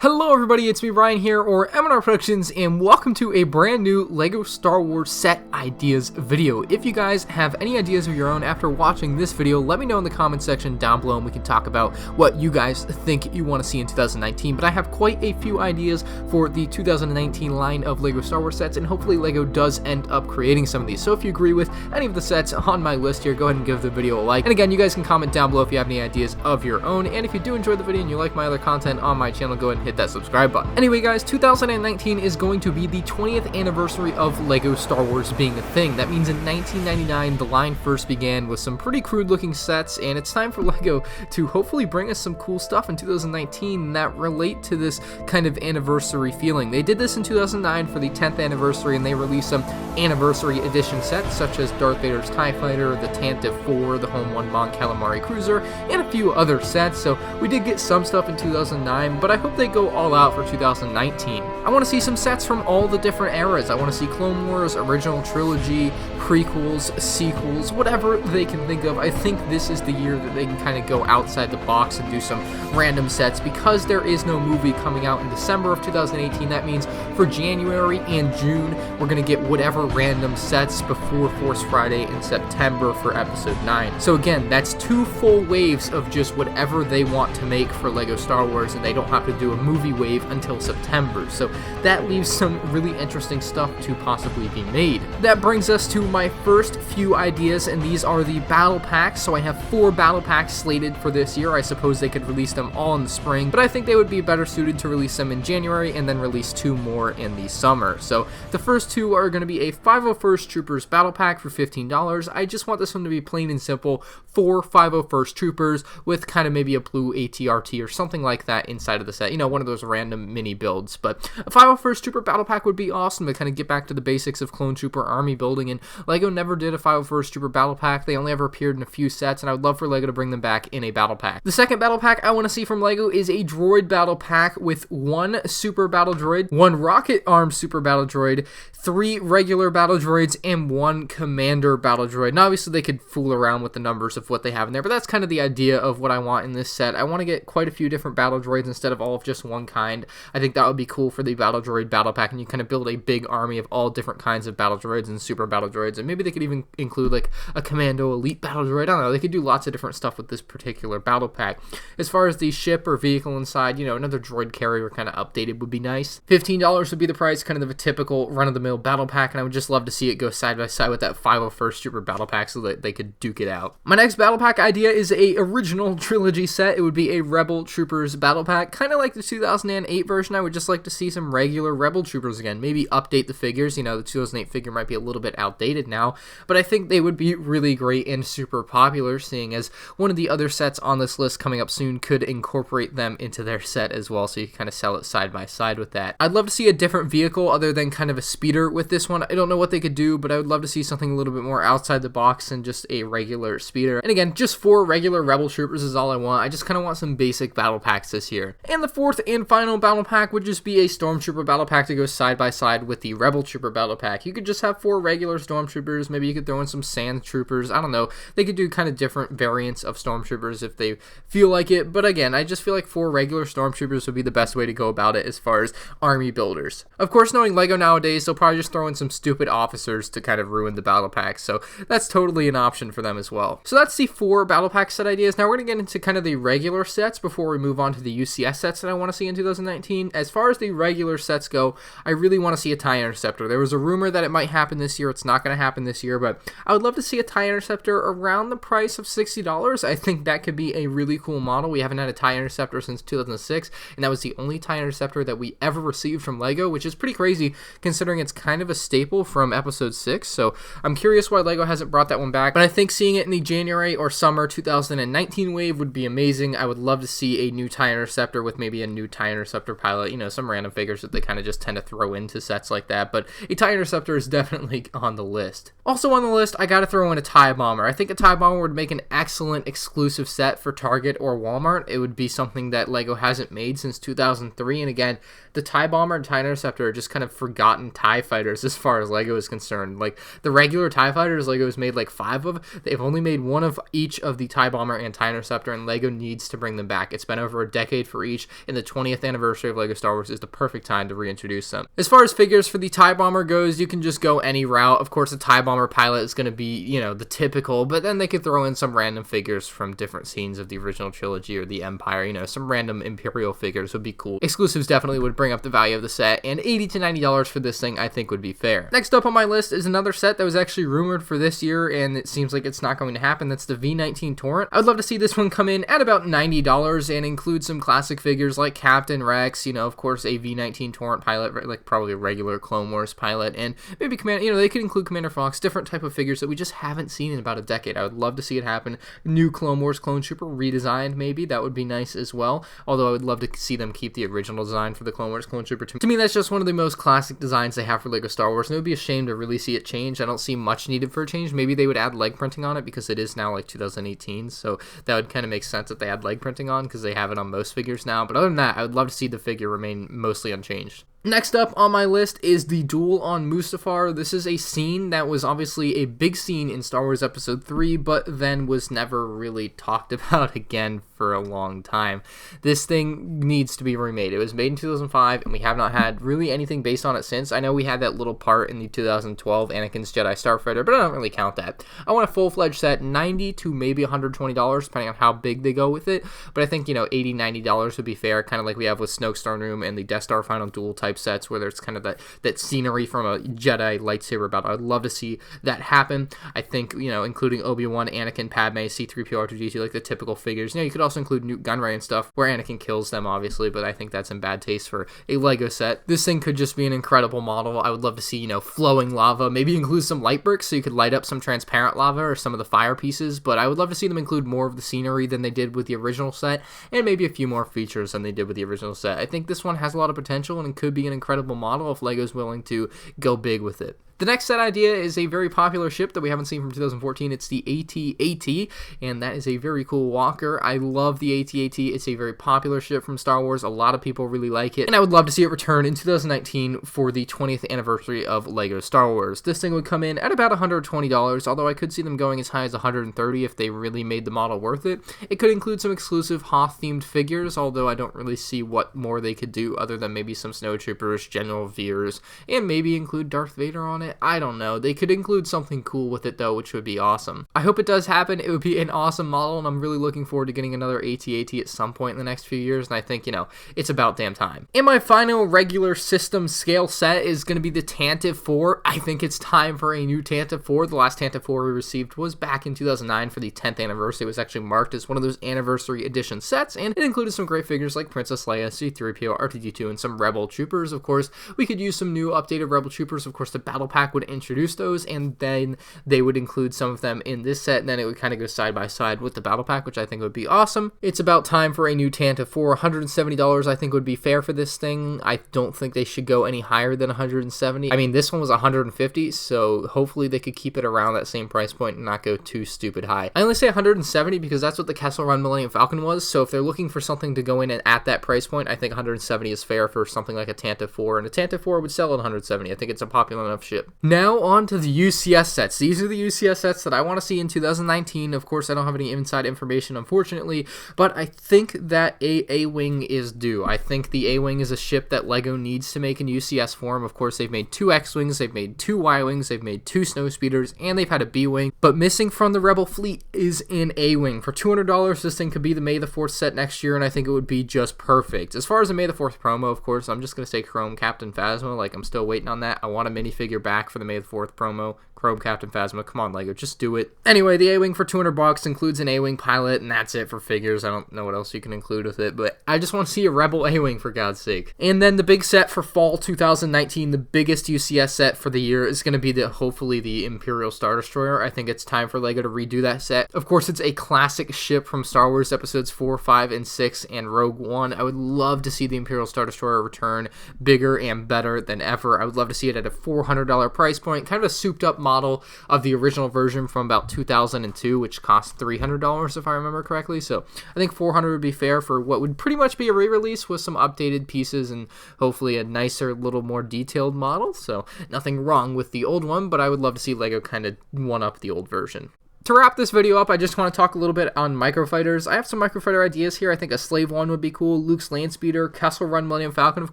Hello everybody, it's me Ryan here, or MandRproductions, and welcome to a brand new LEGO Star Wars set ideas video. If you guys have any ideas of your own after watching this video, let me know in the comment section down below and we can talk about what you guys think you want to see in 2019. But I have quite a few ideas for the 2019 line of LEGO Star Wars sets, and hopefully LEGO does end up creating some of these. So if you agree with any of the sets on my list here, go ahead and give the video a like. And again, you guys can comment down below if you have any ideas of your own, and if you do enjoy the video and you like my other content on my channel, go ahead and hit that subscribe button. Anyway guys, 2019 is going to be the 20th anniversary of LEGO Star Wars being a thing. That means in 1999 the line first began with some pretty crude looking sets, and it's time for LEGO to hopefully bring us some cool stuff in 2019 that relate to this kind of anniversary feeling. They did this in 2009 for the 10th anniversary, and they released some anniversary edition sets such as Darth Vader's TIE Fighter, the Tantive IV, the Home One Mon Calamari Cruiser, and a few other sets. So we did get some stuff in 2009, but I hope they go all out for 2019. I want to see some sets from all the different eras. I want to see Clone Wars, original trilogy, prequels, sequels, whatever they can think of. I think this is the year that they can kind of go outside the box and do some random sets. Because there is no movie coming out in December of 2018, that means for January and June, we're going to get whatever random sets before Force Friday in September for Episode 9. So again, that's 2 full waves of just whatever they want to make for LEGO Star Wars, and they don't have to do a movie wave until September. So that leaves some really interesting stuff to possibly be made. That brings us to my first few ideas, and these are the battle packs. So I have 4 battle packs slated for this year. I suppose they could release them all in the spring, but I think they would be better suited to release them in January and then release 2 more in the summer. So the first 2 are going to be a 501st Troopers battle pack for $15. I just want this one to be plain and simple, 4 501st Troopers with kind of maybe a blue ATRT or something like that inside of the set. You know, one of those random mini builds. But a 501st Trooper battle pack would be awesome to kind of get back to the basics of Clone Trooper army building, and LEGO never did a 501st Trooper battle pack. They only ever appeared in a few sets, and I would love for LEGO to bring them back in a battle pack. The second battle pack I want to see from LEGO is a droid battle pack with 1 super battle droid, 1 rocket armed super battle droid, 3 regular battle droids, and 1 commander battle droid. Now obviously they could fool around with the numbers of what they have in there, but that's kind of the idea of what I want in this set. I want to get quite a few different battle droids instead of all of just one kind. I think that would be cool for the battle droid battle pack, and you kind of build a big army of all different kinds of battle droids and super battle droids, and maybe they could even include like a commando elite battle droid. I don't know, they could do lots of different stuff with this particular battle pack. As far as the ship or vehicle inside, you know, another droid carrier kind of updated would be nice. $15 would be the price, kind of a typical run-of-the-mill battle pack, and I would just love to see it go side by side with that 501st Trooper battle pack so that they could duke it out. My next battle pack idea is a original trilogy set. It would be a Rebel Troopers battle pack, kind of like the 2008 version. I would just like to see some regular Rebel Troopers again, maybe update the figures. You know, the 2008 figure might be a little bit outdated now, but I think they would be really great and super popular, seeing as one of the other sets on this list coming up soon could incorporate them into their set as well, so you can kind of sell it side by side with that. I'd love to see a different vehicle other than kind of a speeder with this one. I don't know what they could do, but I would love to see something a little bit more outside the box than just a regular speeder. And again, just 4 regular Rebel Troopers is all I want. I just kind of want some basic battle packs this year. And the fourth and final battle pack would just be a Stormtrooper battle pack to go side by side with the Rebel Trooper battle pack. You could just have 4 regular Stormtroopers. Maybe you could throw in some Sand Troopers. I don't know. They could do kind of different variants of Stormtroopers if they feel like it. But again, I just feel like 4 regular Stormtroopers would be the best way to go about it as far as army builders. Of course, knowing LEGO nowadays, they'll probably just throw in some stupid officers to kind of ruin the battle pack. So that's totally an option for them as well. So that's the 4 battle pack set ideas. Now we're going to get into kind of the regular sets before we move on to the UCS sets that I want to see in 2019. As far as the regular sets go, I really want to see a TIE Interceptor. There was a rumor that it might happen this year. It's not going to happen this year, but I would love to see a TIE Interceptor around the price of $60. I think that could be a really cool model. We haven't had a TIE Interceptor since 2006, and that was the only TIE Interceptor that we ever received from LEGO, which is pretty crazy considering it's kind of a staple from Episode 6. So I'm curious why LEGO hasn't brought that one back, but I think seeing it in the January or summer 2019 wave would be amazing. I would love to see a new TIE Interceptor with maybe a new TIE Interceptor pilot, you know, some random figures that they kind of just tend to throw into sets like that, but a TIE Interceptor is definitely on the list. Also on the list, I gotta throw in a TIE Bomber. I think a TIE Bomber would make an excellent exclusive set for Target or Walmart. It would be something that LEGO hasn't made since 2003, and again, the TIE Bomber and TIE Interceptor are just kind of forgotten TIE fighters as far as LEGO is concerned. Like, the regular TIE fighters, LEGO has made like 5 of. They've only made 1 of each of the TIE Bomber and TIE Interceptor, and LEGO needs to bring them back. It's been over a decade for each. In the 20th anniversary of LEGO Star Wars is the perfect time to reintroduce them. As far as figures for the TIE Bomber goes, you can just go any route. Of course, the TIE Bomber pilot is going to be, you know, the typical, but then they could throw in some random figures from different scenes of the original trilogy or the Empire. You know, some random Imperial figures would be cool. Exclusives definitely would bring up the value of the set, and $80 to $90 for this thing I think would be fair. Next up on my list is another set that was actually rumored for this year, and it seems like it's not going to happen. That's the V19 Torrent. I would love to see this one come in at about $90 and include some classic figures like Captain Rex, you know, of course a V19 Torrent pilot, like probably a regular Clone Wars pilot, and maybe Commander, you know, they could include Commander Fox, different type of figures that we just haven't seen in about a decade. I would love to see it happen. New Clone Wars Clone Trooper redesigned, maybe, that would be nice as well, although I would love to see them keep the original design for the Clone Wars Clone Trooper. To me, that's just one of the most classic designs they have for LEGO Star Wars, and it would be a shame to really see it change. I don't see much needed for a change. Maybe they would add leg printing on it because it is now like 2018, so that would kind of make sense that they add leg printing on because they have it on most figures now, but other than that, I would love to see the figure remain mostly unchanged. Next up on my list is the duel on Mustafar. This is a scene that was obviously a big scene in Star Wars Episode 3, but then was never really talked about again for a long time. This thing needs to be remade. It was made in 2005, and we have not had really anything based on it since. I know we had that little part in the 2012 Anakin's Jedi Starfighter, but I don't really count that. I want a full-fledged set, $90 to maybe $120, depending on how big they go with it, but I think, you know, $80, $90 would be fair, kind of like we have with Snoke's Throne Room and the Death Star Final Duel type sets where there's kind of that scenery from a Jedi lightsaber battle. I'd love to see that happen. I think, you know, including Obi-Wan, Anakin, Padme, C-3PO, R2-D2, like the typical figures. You know, you could also include Newt Gunray and stuff where Anakin kills them, obviously, but I think that's in bad taste for a LEGO set. This thing could just be an incredible model. I would love to see, you know, flowing lava, maybe include some light bricks so you could light up some transparent lava or some of the fire pieces, but I would love to see them include more of the scenery than they did with the original set, and maybe a few more features than they did with the original set. I think this one has a lot of potential and could be an incredible model if LEGO's willing to go big with it. The next set idea is a very popular ship that we haven't seen from 2014. It's the AT-AT, and that is a very cool walker. I love the AT-AT. It's a very popular ship from Star Wars. A lot of people really like it, and I would love to see it return in 2019 for the 20th anniversary of LEGO Star Wars. This thing would come in at about $120, although I could see them going as high as $130 if they really made the model worth it. It could include some exclusive Hoth-themed figures, although I don't really see what more they could do other than maybe some snowtroopers, General Veers, and maybe include Darth Vader on it. I don't know. They could include something cool with it, though, which would be awesome. I hope it does happen. It would be an awesome model, and I'm really looking forward to getting another AT-AT at some point in the next few years, and I think, you know, it's about damn time. And my final regular system scale set is going to be the Tantive IV. I think it's time for a new Tantive IV. The last Tantive IV we received was back in 2009 for the 10th anniversary. It was actually marked as one of those anniversary edition sets, and it included some great figures like Princess Leia, C-3PO, R2-D2, and some Rebel Troopers. Of course, we could use some new updated Rebel Troopers. Of course, the Battle Pack would introduce those, and then they would include some of them in this set, and then it would kind of go side by side with the Battle Pack, which I think would be awesome. It's about time for a new Tantive IV. $170 I think would be fair for this thing. I don't think they should go any higher than $170. I mean, this one was $150, so hopefully they could keep it around that same price point and not go too stupid high. I only say $170 because that's what the Kessel Run Millennium Falcon was, so if they're looking for something to go in at that price point, I think $170 is fair for something like a Tantive IV, and a Tantive IV would sell at $170. I think it's a popular enough ship. Now on to the UCS sets. These are the UCS sets that I want to see in 2019. Of course, I don't have any inside information, unfortunately, but I think that A-Wing is due. I think the A-Wing is a ship that LEGO needs to make in UCS form. Of course, they've made 2 X-Wings, they've made 2 Y-Wings, they've made 2 Snowspeeders, and they've had a B-Wing, but missing from the Rebel fleet is an A-Wing. For $200, this thing could be the May the 4th set next year, and I think it would be just perfect. As far as the May the 4th promo, of course, I'm just going to say Chrome Captain Phasma. Like, I'm still waiting on that. I want a minifigure back for the May the 4th promo. Chrome Captain Phasma. Come on, LEGO, just do it. Anyway, the A-Wing for $200 includes an A-Wing pilot, and that's it for figures. I don't know what else you can include with it, but I just want to see a Rebel A-Wing, for God's sake. And then the big set for fall 2019, the biggest UCS set for the year, is going to be hopefully the Imperial Star Destroyer. I think it's time for LEGO to redo that set. Of course, it's a classic ship from Star Wars Episodes 4, 5, and 6, and Rogue One. I would love to see the Imperial Star Destroyer return bigger and better than ever. I would love to see it at a $400 price point, kind of a souped-up model of the original version from about 2002, which cost $300 if I remember correctly. So I think $400 would be fair for what would pretty much be a re-release with some updated pieces and hopefully a nicer, little more detailed model. So nothing wrong with the old one, but I would love to see LEGO kind of one-up the old version. To wrap this video up, I just want to talk a little bit on Microfighters. I have some Microfighter ideas here. I think a Slave One would be cool. Luke's Landspeeder, Kessel Run Millennium Falcon, of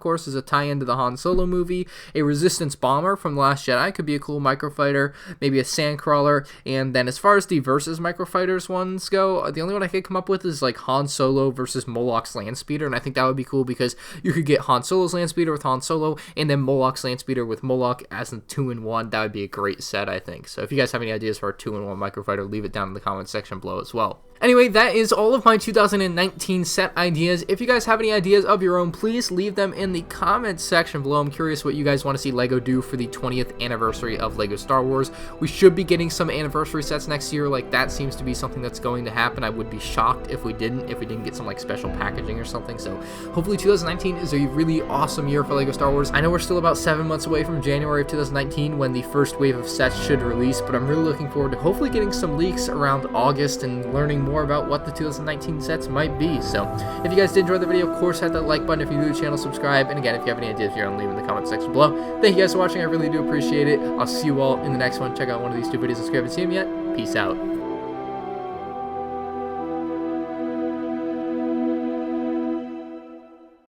course, is a tie-in to the Han Solo movie. A Resistance Bomber from The Last Jedi could be a cool Microfighter. Maybe a Sandcrawler. And then as far as the versus Microfighters ones go, the only one I could come up with is like Han Solo versus Moloch's Landspeeder, and I think that would be cool because you could get Han Solo's Landspeeder with Han Solo, and then Moloch's Landspeeder with Moloch as a 2-in-1. That would be a great set, I think. So if you guys have any ideas for a 2-in-1 Microfighter, leave it down in the comment section below as well. Anyway, that is all of my 2019 set ideas. If you guys have any ideas of your own, please leave them in the comments section below. I'm curious what you guys want to see LEGO do for the 20th anniversary of LEGO Star Wars. We should be getting some anniversary sets next year. Like, that seems to be something that's going to happen. I would be shocked if we didn't get some like special packaging or something. So hopefully 2019 is a really awesome year for LEGO Star Wars. I know we're still about 7 months away from January of 2019 when the first wave of sets should release, but I'm really looking forward to hopefully getting some leaks around August and learning more about what the 2019 sets might be. So if you guys did enjoy the video, of course hit that like button. If you're new to the channel, subscribe, and again, if you have any ideas, you're leave in the comment section below. Thank you guys for watching. I really do appreciate it. I'll see you all in the next one. Check out one of these two videos if you haven't seen them yet. Peace out.